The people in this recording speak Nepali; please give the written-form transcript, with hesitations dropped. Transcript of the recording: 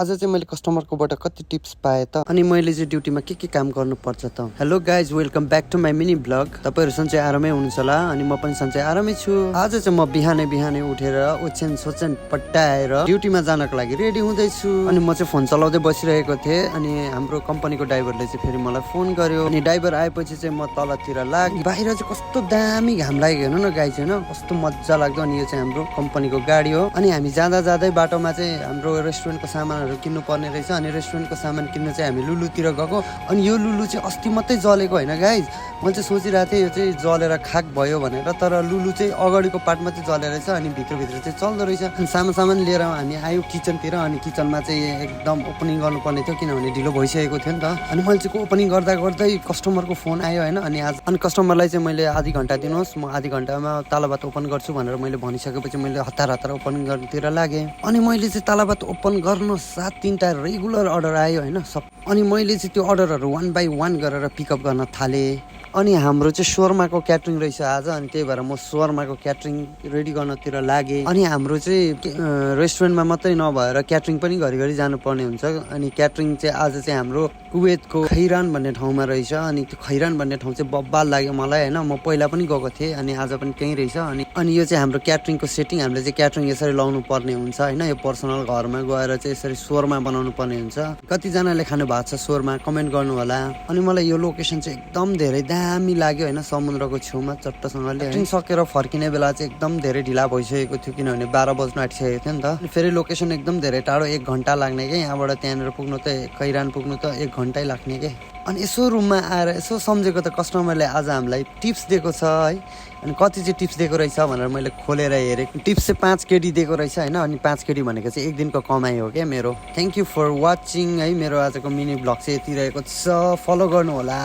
आज चाहिँ मैले कस्टमरकोबाट कति टिप्स पाएँ त अनि मैले चाहिँ ड्युटीमा के काम गर्नुपर्छ त। Hello guys, welcome back to my mini blog. तपाईँहरू सन्चै आरामै हुनुहुन्छ होला अनि म पनि सन्चै आरामै छु। आज चाहिँ म बिहानै उठेर ओछ्यान सोचेन पट्टाएर ड्युटीमा जानको लागि रेडी हुँदैछु। अनि म चाहिँ फोन चलाउँदै बसिरहेको थिएँ अनि हाम्रो कम्पनीको ड्राइभरले चाहिँ फेरि मलाई फोन गर्यो। अनि ड्राइभर आएपछि चाहिँ म तलतिर लागेँ। बाहिर चाहिँ कस्तो दामी घाम लागेको हेर्नु न गाइज, होइन कस्तो मजा लाग्दो। अनि यो चाहिँ हाम्रो कम्पनीको गाडी हो। अनि हामी जाँदै बाटोमा चाहिँ हाम्रो रेस्टुरेन्टको सामानहरू किन्नु पर्ने रहेछ। अनि रेस्टुरेन्टको सामान किन्न चाहिँ हामी लुलुतिर गएको। अनि यो लुलु चाहिँ अस्ति मात्रै जलेको होइन गाइज। मैले चाहिँ सोचिरहेको थिएँ यो चाहिँ जलेर खाक भयो भनेर, तर लुलु चाहिँ अगाडिको पार्टमा चाहिँ जलेर रहेछ अनि भित्रभित्र चाहिँ चल्दो रहेछ। अनि सामान लिएर हामी आयो किचनतिर। अनि किचनमा चाहिँ एकदम ओपनिङ गर्नुपर्ने थियो किनभने ढिलो भइसकेको थियो नि त। अनि मैले चाहिँ ओपनिङ गर्दै कस्टमरको फोन आयो होइन। अनि कस्टमरलाई चाहिँ मैले आधी घन्टा दिनुहोस्, म आधी घन्टामा तालाबात ओपन गर्छु भनेर मैले भनिसकेपछि मैले हतार ओपन गर्नुतिर लागेँ। अनि मैले चाहिँ तालाबात ओपन गर्न साथ 3टा रेगुलर अर्डर आयो होइन सब। अनि मैले चाहिँ त्यो अर्डरहरू 1 बाई 1 गरेर पिकअप गर्न थालेँ। अनि हाम्रो चाहिँ शोर्माको क्याटरिङ रहेछ आज। अनि त्यही भएर म शोर्माको क्याटरिङ रेडी गर्नतिर लागेँ। अनि हाम्रो चाहिँ रेस्टुरेन्टमा मात्रै नभएर क्याटरिङ पनि घरिघरि जानुपर्ने हुन्छ। अनि क्याटरिङ चाहिँ आज चाहिँ हाम्रो कुवेतको खैरान भन्ने ठाउँमा रहेछ। अनि त्यो खैरान भन्ने ठाउँ चाहिँ बब्बाल लाग्यो मलाई होइन। म पहिला पनि गएको थिएँ अनि आज पनि त्यहीँ रहेछ। अनि यो चाहिँ हाम्रो क्याटरिङको सेटिङ। हामीले चाहिँ क्याटरिङ यसरी लाउनु पर्ने हुन्छ होइन। यो पर्सनल घरमा गएर चाहिँ यसरी शोरमा बनाउनु पर्ने हुन्छ। कतिजनाले खानु भएको छ शोरमा कमेन्ट गर्नु होला। अनि मलाई यो लोकेसन चाहिँ एकदम धेरै दामी लाग्यो होइन, समुद्रको छेउमा चट्टसँगले। क्याटरिङ सकेर फर्किने बेला चाहिँ एकदम धेरै ढिला भइसकेको थियो किनभने 12 बज्न आँटिसकेको थियो नि त। अनि फेरि लोकेसन एकदम धेरै टाढो, 1 घन्टा लाग्ने क्या यहाँबाट त्यहाँनिर पुग्नु त। खैरान पुग्नु त 1 घन्टै लाग्ने क्या। अनि यसो रुममा आएर यसो सम्झेको त कस्टमरले आज हामीलाई टिप्स दिएको छ है। अनि कति चाहिँ टिप्स दिएको रहेछ भनेर मैले खोलेर हेरेँ। टिप्स चाहिँ 5 केडी दिएको रहेछ होइन। अनि 5 केडी भनेको चाहिँ 1 दिनको कमाइ हो क्या मेरो। थ्याङ्क यू फर वाचिङ है। मेरो आजको मिनी ब्लग चाहिँ यति रहेको छ, फलो गर्नु होला।